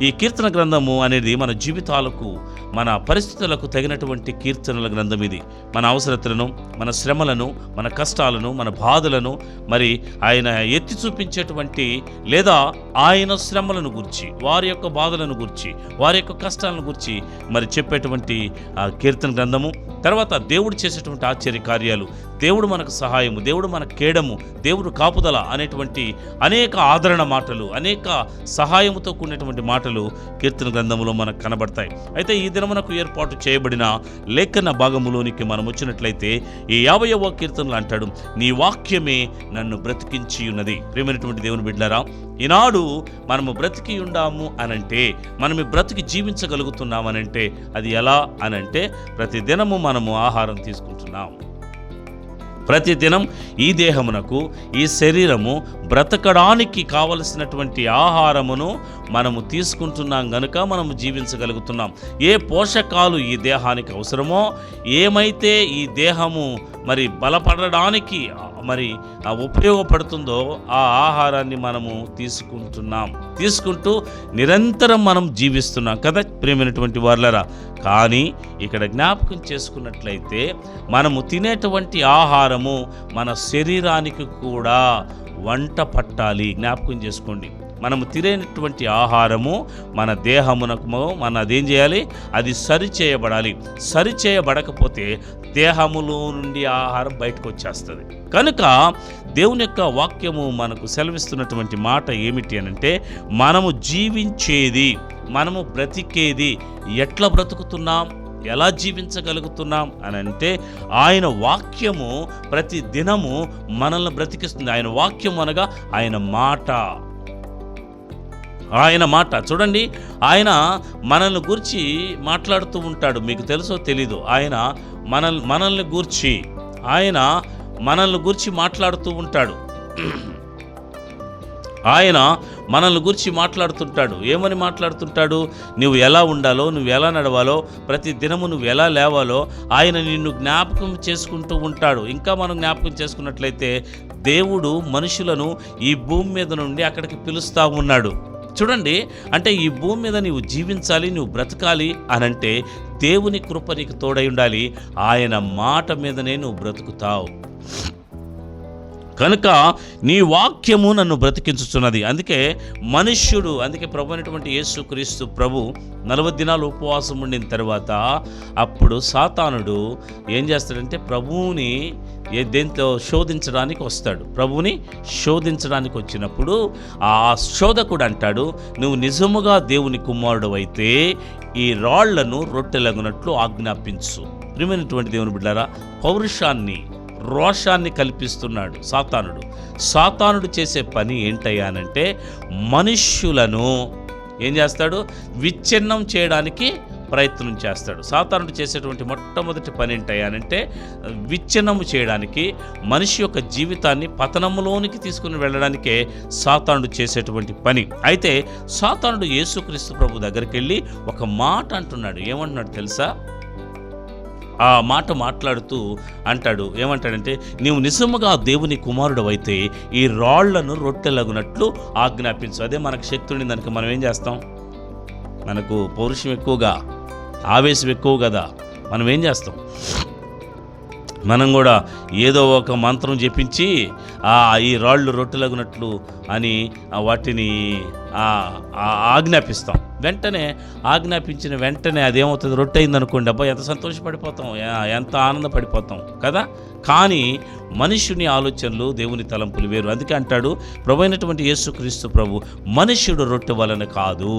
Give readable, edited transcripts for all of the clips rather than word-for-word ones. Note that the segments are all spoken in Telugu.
ఈ కీర్తన గ్రంథము అనేది మన జీవితాలకు, మన పరిస్థితులకు తగినటువంటి కీర్తనల గ్రంథం ఇది. మన అవసరతలను, మన శ్రమలను, మన కష్టాలను, మన బాధలను మరి ఆయన ఎత్తి చూపించేటువంటి, లేదా ఆయన శ్రమలను గురించి, వారి యొక్క బాధలను గురించి, వారి యొక్క కష్టాలను గురించి మరి చెప్పేటువంటి ఆ కీర్తన గ్రంథము. తర్వాత దేవుడు చేసేటువంటి ఆశ్చర్య కార్యాలు, దేవుడు మనకు సహాయము, దేవుడు మన కేడము, దేవుడు కాపుదల అనేటువంటి అనేక ఆదరణ మాటలు, అనేక సహాయముతో కూడినటువంటి మాటలు కీర్తన గ్రంథంలో మనకు కనబడతాయి. అయితే ఈ దినమునకు ఏర్పాటు చేయబడిన లేఖన భాగములోనికి మనం వచ్చినట్లయితే ఈ 50వ కీర్తనలు అంటాడు, నీ వాక్యమే నన్ను బ్రతికించి ఉన్నది. ప్రియమైనటువంటి దేవుని బిడ్డలారా, ఈనాడు మనము బ్రతికి ఉండాము అనంటే, మనం బ్రతికి జీవించగలుగుతున్నామనంటే అది ఎలా అనంటే, ప్రతి దినము మనము ఆహారం తీసుకుంటున్నాం. ప్రతిదినం ఈ దేహమునకు, ఈ శరీరము బ్రతకడానికి కావలసినటువంటి ఆహారమును మనము తీసుకుంటున్నాం గనుక మనము జీవించగలుగుతున్నాం. ఏ పోషకాలు ఈ దేహానికి అవసరమో, ఏమైతే ఈ దేహము మరి బలపడడానికి మరి ఉపయోగపడుతుందో ఆ ఆహారాన్ని మనము తీసుకుంటూ నిరంతరం మనం జీవిస్తున్నాం కదా ప్రియమైనటువంటి వారలారా. కానీ ఇక్కడ జ్ఞాపకం చేసుకున్నట్లయితే మనము తినేటువంటి ఆహారము మన శరీరానికి కూడా వంట పట్టాలి. జ్ఞాపకం చేసుకోండి, మనము తినేటువంటి ఆహారము మన దేహమునకు అదేం చేయాలి, అది సరిచేయబడాలి. సరిచేయబడకపోతే దేహములో నుండి ఆహారం బయటకు వచ్చేస్తుంది. కనుక దేవుని యొక్క వాక్యము మనకు సెలవిస్తున్నటువంటి మాట ఏమిటి అనంటే, మనము జీవించేది, మనము బ్రతికేది ఎట్లా బ్రతుకుతున్నాం, ఎలా జీవించగలుగుతున్నాం అని అంటే ఆయన వాక్యము ప్రతి దినము మనల్ని బ్రతికిస్తుంది. ఆయన వాక్యం అనగా ఆయన మాట చూడండి, ఆయన మనల్ని గూర్చి మాట్లాడుతూ ఉంటాడు. మీకు తెలుసో తెలీదు, ఆయన మనల్ని గూర్చి మాట్లాడుతూ ఉంటాడు. ఆయన మనల్ని గురించి మాట్లాడుతుంటాడు. ఏమని మాట్లాడుతుంటాడు? నువ్వు ఎలా ఉండాలో, నువ్వు ఎలా నడవాలో, ప్రతి దినము నువ్వు ఎలా లేవాలో ఆయన నిన్ను జ్ఞాపకం చేసుకుంటూ ఉంటాడు. ఇంకా మనం జ్ఞాపకం చేసుకున్నట్లయితే దేవుడు మనుషులను ఈ భూమి మీద నుండి అక్కడికి పిలుస్తూ ఉన్నాడు. చూడండి, అంటే ఈ భూమి మీద నీవు జీవించాలి, నువ్వు బ్రతకాలి అనంటే దేవుని కృప నీకు తోడై ఉండాలి. ఆయన మాట మీదనే నువ్వు బ్రతుకుతావు. కనుక నీ వాక్యము నన్ను బ్రతికించుచున్నది. అందుకే ప్రభు అయినటువంటి యేసుక్రీస్తు ప్రభు 40 దినాలు ఉపవాసం ఉండిన తర్వాత అప్పుడు సాతానుడు ఏం చేస్తాడంటే ప్రభువుని దేంతో శోధించడానికి వస్తాడు. ప్రభువుని శోధించడానికి వచ్చినప్పుడు ఆ శోధకుడు అంటాడు, నువ్వు నిజముగా దేవుని కుమారుడు అయితే ఈ రాళ్లను రొట్టెలగునట్లు ఆజ్ఞాపించు. ప్రియమైనటువంటి దేవుని బిడ్డలారా, రోషాన్ని కల్పిస్తున్నాడు సాతానుడు చేసే పని ఏంటయ్యానంటే మనుష్యులను ఏం చేస్తాడు, విచ్ఛిన్నం చేయడానికి ప్రయత్నం చేస్తాడు. సాతానుడు చేసేటువంటి మొట్టమొదటి పని ఏంటయ్యానంటే విచ్ఛిన్నము చేయడానికి, మనిషి యొక్క జీవితాన్ని పతనములోనికి తీసుకుని వెళ్ళడానికే సాతానుడు చేసేటువంటి పని. అయితే సాతానుడు యేసుక్రీస్తు ప్రభు దగ్గరికి వెళ్ళి ఒక మాట అంటున్నాడు. ఏమంటున్నాడు తెలుసా? ఆ మాట మాట్లాడుతూ అంటాడు, ఏమంటాడంటే, నీవు నిజముగా దేవుని కుమారుడు అయితే ఈ రాళ్లను రొట్టెలగునట్లు ఆజ్ఞాపించు. అదే మనకు శక్తి ఉండింది దానికి మనం ఏం చేస్తాం? మనకు పౌరుషం ఎక్కువగా, ఆవేశం ఎక్కువ కదా, మనం ఏం చేస్తాం? మనం కూడా ఏదో ఒక మంత్రం జపించి ఈ రాళ్ళు రొట్టెలగునట్లు అని వాటిని ఆజ్ఞాపిస్తాం. వెంటనే ఆజ్ఞాపించిన వెంటనే అదేమవుతుంది? రొట్టె అయిందనుకోండి, అబ్బా ఎంత సంతోషపడిపోతాం, ఎంత ఆనందపడిపోతాం కదా. కానీ మనుష్యుని ఆలోచనలు, దేవుని తలంపులు వేరు. అందుకే అంటాడు ప్రభు అయినటువంటి యేసుక్రీస్తు ప్రభు, మనుష్యుడు రొట్టె వలన కాదు,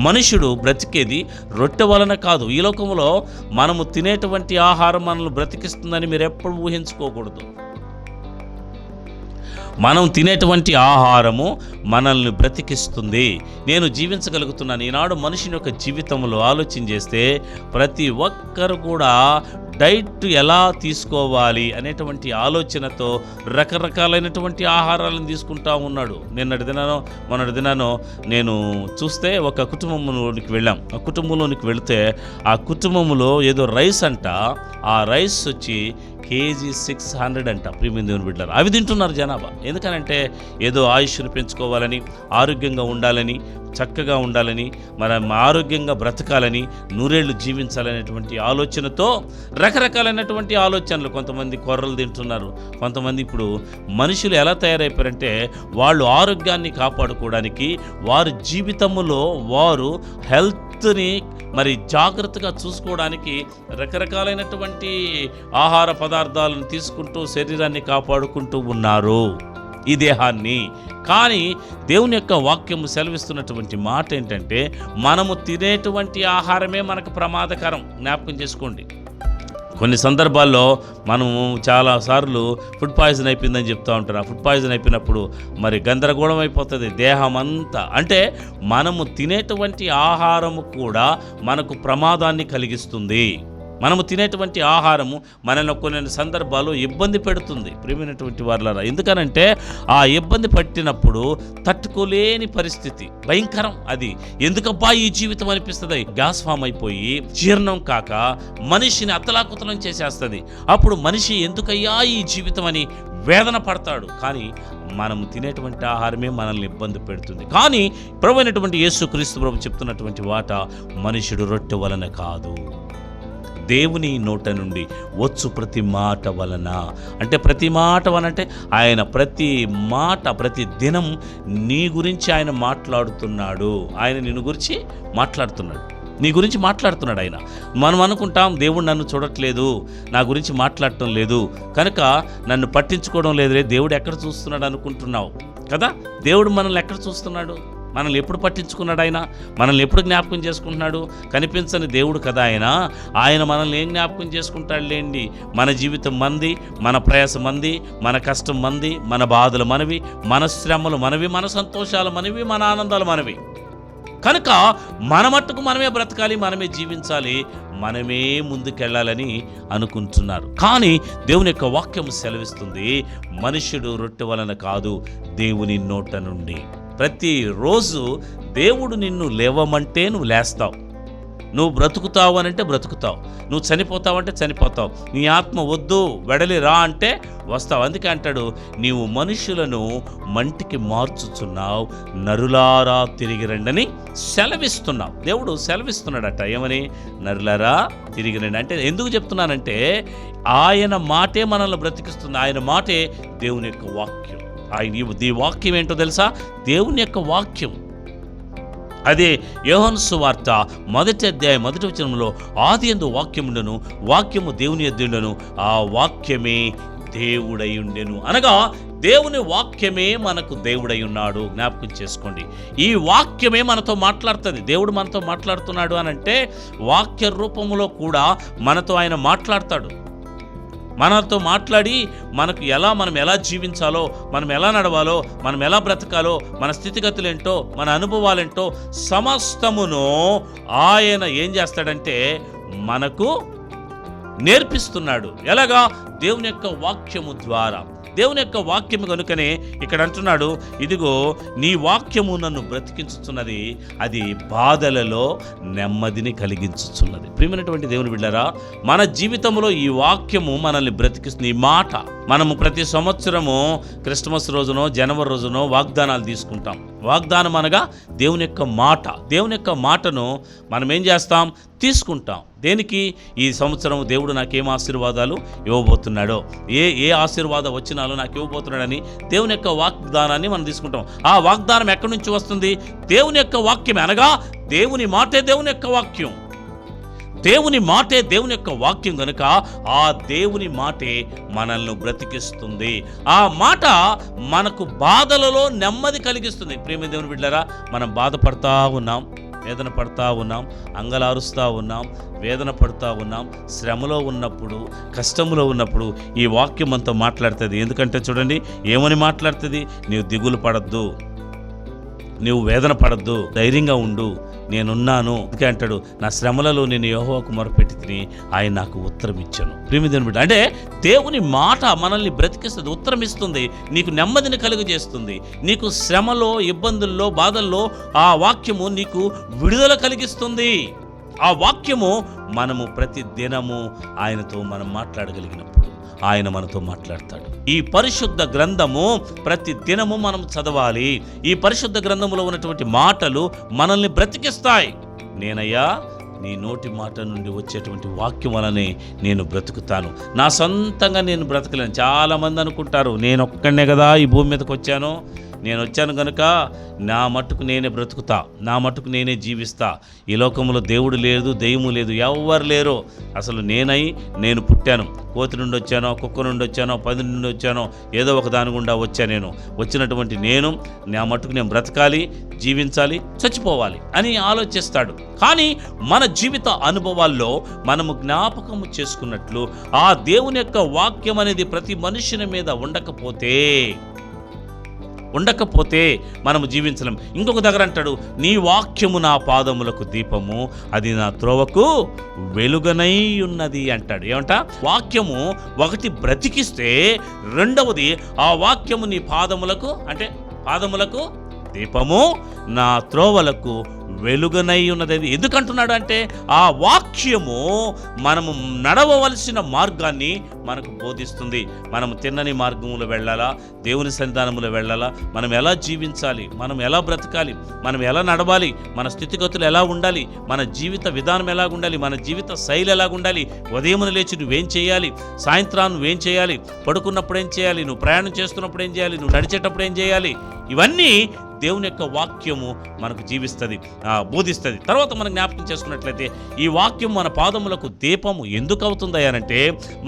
మనుషుడు బ్రతికేది రొట్టె వలన కాదు. ఈ లోకంలో మనము తినేటువంటి ఆహారం మనల్ని బ్రతికిస్తుందని మీరు ఎప్పుడు ఊహించుకోకూడదు. మనం తినేటువంటి ఆహారము మనల్ని బ్రతికిస్తుంది. నేను జీవించగలుగుతున్నాను. ఈనాడు మనిషిని యొక్క జీవితంలో ఆలోచన చేస్తే ప్రతి ఒక్కరు కూడా డైట్ ఎలా తీసుకోవాలి అనేటువంటి ఆలోచనతో రకరకాలైనటువంటి ఆహారాలను తీసుకుంటా ఉన్నాడు. మొన్నటి దినానో నేను చూస్తే ఒక కుటుంబంలోనికి వెళ్ళాం. ఆ కుటుంబంలోనికి వెళితే ఆ కుటుంబంలో ఏదో రైస్ అంట, ఆ రైస్ వచ్చి కేజీ 600 అంట. ప్రియమైన దేవుని బిడ్డలారా, అవి తింటున్నారు జనాభా. ఎందుకనంటే ఏదో ఆయుష్ను పెంచుకోవాలని, ఆరోగ్యంగా ఉండాలని, చక్కగా ఉండాలని, మనం ఆరోగ్యంగా బ్రతకాలని, నూరేళ్లు జీవించాలనేటువంటి ఆలోచనతో రకరకాలైనటువంటి ఆలోచనలు. కొంతమంది కొర్రలు తింటున్నారు. కొంతమంది ఇప్పుడు మనుషులు ఎలా తయారైపోయారంటే వాళ్ళు ఆరోగ్యాన్ని కాపాడుకోవడానికి వారి జీవితంలో వారు హెల్త్ని మరి జాగ్రత్తగా చూసుకోవడానికి రకరకాలైనటువంటి ఆహార పదార్థాలను తీసుకుంటూ శరీరాన్ని కాపాడుకుంటూ ఉన్నారు, ఈ దేహాన్ని. కానీ దేవుని యొక్క వాక్యము సెలవిస్తున్నటువంటి మాట ఏంటంటే మనము తినేటువంటి ఆహారమే మనకు ప్రమాదకరం. జ్ఞాపకం చేసుకోండి. కొన్ని సందర్భాల్లో మనము చాలాసార్లు ఫుడ్ పాయిజన్ అయిపోయిందని చెప్తూ ఉంటారు. ఆ ఫుడ్ పాయిజన్ అయిపోయినప్పుడు మరి గందరగోళం అయిపోతుంది దేహం అంతా. అంటే మనము తినేటువంటి ఆహారము కూడా మనకు ప్రమాదాన్ని కలిగిస్తుంది. మనము తినేటువంటి ఆహారము మనల్ని కొన్ని సందర్భాలు ఇబ్బంది పెడుతుంది. ప్రియమైనటువంటి వారులారా, ఎందుకనంటే ఆ ఇబ్బంది పట్టినప్పుడు తట్టుకోలేని పరిస్థితి భయంకరం. అది ఎందుకబ్బా ఈ జీవితం అనిపిస్తుంది. గ్యాస్ ఫామ్ అయిపోయి జీర్ణం కాక మనిషిని అతలాకుతలం చేసేస్తుంది. అప్పుడు మనిషి ఎందుకయ్యా ఈ జీవితం అని వేదన పడతాడు. కానీ మనం తినేటువంటి ఆహారమే మనల్ని ఇబ్బంది పెడుతుంది. కానీ ప్రభువైనటువంటి యేసుక్రీస్తు ప్రభు చెప్తున్నటువంటి మాట, మనుషుడు రొట్టె వలన కాదు, దేవుని నోట నుండి వచ్చు ప్రతి మాట వలన. అంటే ప్రతి మాట వలనంటే ఆయన ప్రతి మాట ప్రతి దినం నీ గురించి ఆయన మాట్లాడుతున్నాడు. ఆయన నిన్ను గురించి మాట్లాడుతున్నాడు, నీ గురించి మాట్లాడుతున్నాడు ఆయన. మనం అనుకుంటాం దేవుడు నన్ను చూడట్లేదు, నా గురించి మాట్లాడటం లేదు, కనుక నన్ను పట్టించుకోవడం లేదులే, దేవుడు ఎక్కడ చూస్తున్నాడు అనుకుంటున్నావు కదా. దేవుడు మనల్ని ఎక్కడ చూస్తున్నాడు? మనల్ని ఎప్పుడు పట్టించుకున్నాడు ఆయన? మనల్ని ఎప్పుడు జ్ఞాపకం చేసుకుంటున్నాడు? కనిపించని దేవుడు కదా ఆయన. ఆయన మనల్ని ఏం జ్ఞాపకం చేసుకుంటాడు లేండి. మన జీవితం మంది, మన ప్రయాస మంది, మన కష్టం మంది, మన బాధలు మనవి, మన శ్రమలు మనవి, మన సంతోషాలు మనవి, మన ఆనందాలు మనవి. కనుక మన మట్టుకు మనమే బ్రతకాలి, మనమే జీవించాలి, మనమే ముందుకెళ్ళాలని అనుకుంటున్నారు. కానీ దేవుని యొక్క వాక్యం సెలవిస్తుంది, మనుష్యుడు రొట్టె వలన కాదు, దేవుని నోట నుండి. ప్రతిరోజు దేవుడు నిన్ను లేవమంటే నువ్వు లేస్తావు, నువ్వు బ్రతుకుతావు అనంటే బ్రతుకుతావు, నువ్వు చనిపోతావంటే చనిపోతావు, నీ ఆత్మ వద్దు వెడలి రా అంటే వస్తావు. అందుకే అంటాడు, నీవు మనుషులను మంటికి మార్చుచున్నావు, నరులారా తిరిగి రండని సెలవిస్తున్నావు. దేవుడు సెలవిస్తున్నాడట. ఏమని? నరులారా తిరిగి రండి. అంటే ఎందుకు చెప్తున్నానంటే ఆయన మాటే మనల్ని బ్రతికిస్తుంది. ఆయన మాటే దేవుని యొక్క వాక్యం. ఈ వాక్యం ఏంటో తెలుసా? దేవుని యొక్క వాక్యం. అదే యోహాను సువార్త 1వ అధ్యాయం 1వ వచనంలో, ఆదియందు వాక్యముండెను, వాక్యము దేవుని యొద్ద ఉండెను, ఆ వాక్యమే దేవుడై ఉండెను. అనగా దేవుని వాక్యమే మనకు దేవుడై ఉన్నాడు. జ్ఞాపకం చేసుకోండి. ఈ వాక్యమే మనతో మాట్లాడుతుంది. దేవుడు మనతో మాట్లాడుతున్నాడు అనంటే వాక్య రూపంలో కూడా మనతో ఆయన మాట్లాడతాడు. మనతో మాట్లాడి మనం ఎలా జీవించాలో, మనం ఎలా నడవాలో, మనం ఎలా బ్రతకాలో, మన స్థితిగతులేంటో, మన అనుభవాలేంటో సమస్తమును ఆయన ఏం చేస్తాడంటే మనకు నేర్పిస్తున్నాడు. ఎలాగా? దేవుని యొక్క వాక్యము ద్వారా. దేవుని యొక్క వాక్యము కనుకనే ఇక్కడ అంటున్నాడు, ఇదిగో నీ వాక్యము నన్ను బ్రతికించుచున్నది, అది బాధలలో నెమ్మదిని కలిగించుచున్నది. ప్రియమైనటువంటి దేవుని బిడ్డలారా, మన జీవితంలో ఈ వాక్యము మనల్ని బ్రతికిస్తుంది. ఈ మాట మనము ప్రతి సంవత్సరము క్రిస్మస్ రోజునో జనవరి రోజునో వాగ్దానాలు తీసుకుంటాం. వాగ్దానం అనగా దేవుని యొక్క మాట. దేవుని యొక్క మాటను మనం ఏం చేస్తాం? తీసుకుంటాం. దేనికి? ఈ సంవత్సరం దేవుడు నాకేం ఆశీర్వాదాలు ఇవ్వబోతున్నాడో, ఏ ఆశీర్వాదం వచ్చినాలో నాకు ఇవ్వబోతున్నాడని దేవుని యొక్క వాగ్దానాన్ని మనం తీసుకుంటాం. ఆ వాగ్దానం ఎక్కడి నుంచి వస్తుంది? దేవుని యొక్క వాక్యమే. అనగా దేవుని మాటే దేవుని యొక్క వాక్యం. దేవుని మాటే దేవుని యొక్క వాక్యం కనుక ఆ దేవుని మాటే మనల్ని బ్రతికిస్తుంది. ఆ మాట మనకు బాధలలో నెమ్మది కలిగిస్తుంది. ప్రియమైన దేవుని బిడ్డలారా, మనం బాధపడతా ఉన్నాం, వేదన పడతా ఉన్నాం, అంగలారుస్తూ ఉన్నాం, వేదన పడుతూ ఉన్నాం. శ్రమలో ఉన్నప్పుడు, కష్టంలో ఉన్నప్పుడు ఈ వాక్యం అంతా మాట్లాడుతుంది. ఎందుకంటే చూడండి ఏమని మాట్లాడుతుంది? నీవు దిగులు పడద్దు, నీవు వేదన పడద్దు, ధైర్యంగా ఉండు, నేనున్నాను. అందుకే అంటాడు, నా శ్రమలలో నేను యెహోవాకు మొరపెట్టి తిని ఆయన నాకు ఉత్తరం ఇచ్చాను. ప్రియమైన బిడ్డ, అంటే దేవుని మాట మనల్ని బ్రతికిస్తుంది, ఉత్తరం ఇస్తుంది, నీకు నెమ్మదిని కలుగజేస్తుంది. నీకు శ్రమలో, ఇబ్బందుల్లో, బాధల్లో ఆ వాక్యము నీకు విడుదల కలిగిస్తుంది. ఆ వాక్యము మనము ప్రతి దినము ఆయనతో మనం మాట్లాడగలిగినప్పుడు, ఆయన మనతో మాట్లాడతాడు. ఈ పరిశుద్ధ గ్రంథము ప్రతి దినము మనం చదవాలి. ఈ పరిశుద్ధ గ్రంథములో ఉన్నటువంటి మాటలు మనల్ని బ్రతికిస్తాయి. నేనయ్యా నీ నోటి మాట నుండి వచ్చేటువంటి వాక్యం వలనే నేను బ్రతుకుతాను. నా సొంతంగా నేను బ్రతకలేను. చాలామంది అనుకుంటారు నేను ఒక్కడనే కదా ఈ భూమి మీదకి వచ్చాను, నేను వచ్చాను కనుక నా మట్టుకు నేనే బ్రతుకుతా, నా మట్టుకు నేనే జీవిస్తా, ఈ లోకంలో దేవుడు లేదు, దెయ్యము లేదు, ఎవరు లేరు. అసలు నేను పుట్టాను. కోతి నుండి వచ్చానో, కుక్క నుండి వచ్చానో, పంది నుండి వచ్చానో, ఏదో ఒక దాని గుండా వచ్చా. నేను వచ్చినటువంటి నేను నా మట్టుకు నేను బ్రతకాలి, జీవించాలి, చచ్చిపోవాలి అని ఆలోచిస్తాడు. కానీ మన జీవిత అనుభవాల్లో మనము జ్ఞాపకము చేసుకున్నట్లు ఆ దేవుని యొక్క వాక్యం అనేది ప్రతి మనుషుని మీద ఉండకపోతే మనము జీవించలేం. ఇంకొక దగ్గర అంటాడు, నీ వాక్యము నా పాదములకు దీపము, అది నా త్రోవకు వెలుగనై ఉన్నది అంటాడు. ఏమంట? వాక్యము ఒకటి బ్రతికిస్తే, రెండవది ఆ వాక్యము నీ పాదములకు, అంటే పాదములకు దీపము, నా త్రోవలకు వెలుగనై ఉన్నది. ఎందుకంటున్నాడు అంటే ఆ వాక్యము మనము నడవవలసిన మార్గాన్ని మనకు బోధిస్తుంది. మనము తిన్నని మార్గంలో వెళ్ళాలా, దేవుని సన్నిధానంలో వెళ్ళాలా, మనం ఎలా జీవించాలి, మనం ఎలా బ్రతకాలి, మనం ఎలా నడవాలి, మన స్థితిగతులు ఎలా ఉండాలి, మన జీవిత విధానం ఎలా ఉండాలి, మన జీవిత శైలి ఎలా ఉండాలి, ఉదయం లేచి నువ్వేం చేయాలి, సాయంత్రం నువ్వేం చేయాలి, పడుకున్నప్పుడు ఏం చేయాలి, నువ్వు ప్రయాణం చేస్తున్నప్పుడు ఏం చేయాలి, నువ్వు నడిచేటప్పుడు ఏం చేయాలి, ఇవన్నీ దేవుని యొక్క వాక్యము మనకు బోధిస్తుంది. తర్వాత మనం జ్ఞాపకం చేసుకున్నట్లయితే ఈ వాక్యం మన పాదములకు దీపము ఎందుకు అవుతుందనంటే,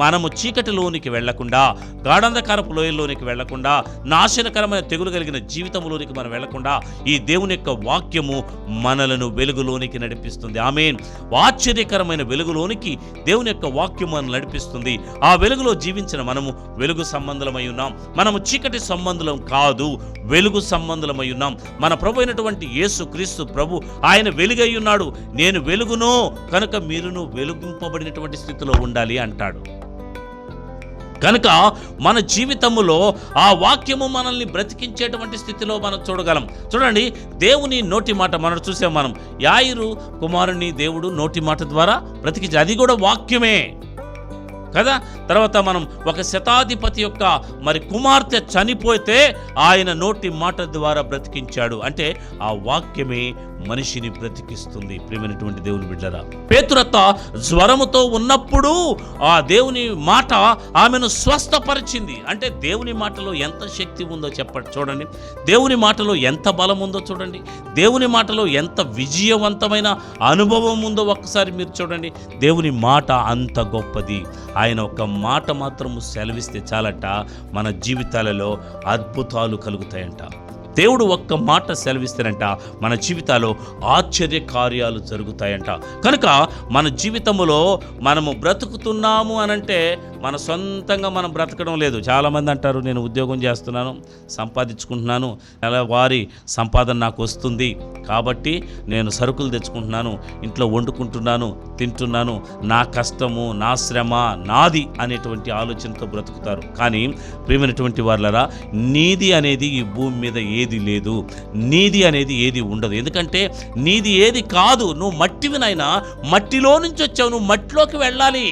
మనము చీకటిలోనికి వెళ్లకుండా, గాఢంధకారపు లోయల్లోనికి వెళ్లకుండా, నాశనకరమైన తెగులు కలిగిన జీవితంలోనికి మనం వెళ్లకుండా ఈ దేవుని యొక్క వాక్యము మనలను వెలుగులోనికి నడిపిస్తుంది. ఆమేన్. ఆశ్చర్యకరమైన వెలుగులోనికి దేవుని యొక్క వాక్యం మనల్ని నడిపిస్తుంది. ఆ వెలుగులో జీవించిన మనము వెలుగు సంబంధులమై ఉన్నాం. మనము చీకటి సంబంధులం కాదు, వెలుగు సంబంధులమై ఉన్నాం. మన ప్రభు అయినటువంటి యేసు క్రీస్తు ప్రభు ఆయన వెలుగై ఉన్నాడు. నేను వెలుగును కనుక మీరును వెలుగింపబడినటువంటి స్థితిలో ఉండాలి అంటాడు. కనుక మన జీవితములో ఆ వాక్యము మనల్ని బ్రతికించేటువంటి స్థితిలో మనం చూడగలం. చూడండి, దేవుని నోటి మాట మనం చూసాం. మనం యాయిరు కుమారుని దేవుడు నోటి మాట ద్వారా బ్రతికించాడు. అది కూడా వాక్యమే కదా. తర్వాత మనం ఒక శతాధిపతి యొక్క కుమార్తె చనిపోతే ఆయన నోటి మాట ద్వారా బ్రతికించాడు. అంటే ఆ వాక్యమే మనిషిని బ్రతికిస్తుంది. ప్రియమైనటువంటి దేవుని బిడ్డలారా, పేతురత్త జ్వరముతో ఉన్నప్పుడు ఆ దేవుని మాట ఆమెను స్వస్థపరిచింది. అంటే దేవుని మాటలో ఎంత శక్తి ఉందో చూడండి, దేవుని మాటలో ఎంత బలం ఉందో చూడండి, దేవుని మాటలో ఎంత విజయవంతమైన అనుభవం ఉందో ఒక్కసారి మీరు చూడండి. దేవుని మాట అంత గొప్పది. ఆయన ఒక మాట మాత్రము సెలవిస్తే చాలట మన జీవితాలలో అద్భుతాలు కలుగుతాయంట. దేవుడు ఒక్క మాట సెలవిస్తారంట మన జీవితాల్లో ఆశ్చర్య కార్యాలు జరుగుతాయంట. కనుక మన జీవితంలో మనము బ్రతుకుతున్నాము అనంటే మన సొంతంగా మనం బ్రతకడం లేదు. చాలామంది అంటారు, నేను ఉద్యోగం చేస్తున్నాను, సంపాదించుకుంటున్నాను, వారి సంపాదన నాకు వస్తుంది కాబట్టి నేను సరుకులు తెచ్చుకుంటున్నాను, ఇంట్లో వండుకుంటున్నాను, తింటున్నాను, నా కష్టము, నా శ్రమ నాది అనేటువంటి ఆలోచనతో బ్రతుకుతారు. కానీ ప్రియమైనటువంటి వాళ్ళరా, నీది అనేది ఈ భూమి మీద ఏది లేదు, నీది అనేది ఏది ఉండదు. ఎందుకంటే నీది ఏది కాదు, నువ్వు మట్టివినైనా మట్టిలో నుంచి వచ్చావు, నువ్వు మట్టిలోకి వెళ్ళాలి.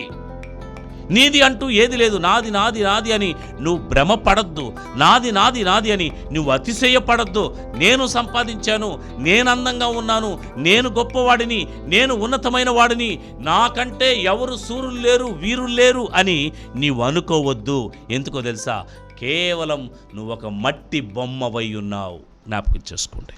నీది అంటూ ఏది లేదు. నాది నాది నాది అని నువ్వు భ్రమపడద్దు, నాది నాది నాది అని నువ్వు అతిశయపడద్దు. నేను సంపాదించాను, నేను అందంగా ఉన్నాను, నేను గొప్పవాడిని, నేను ఉన్నతమైన వాడిని, నాకంటే ఎవరు సూర్యులు లేరు, వీరులు లేరు అని నీవు అనుకోవద్దు. ఎందుకో తెలుసా? కేవలం నువ్వు ఒక మట్టి బొమ్మవై ఉన్నావు. జ్ఞాపకం చేసుకోండి.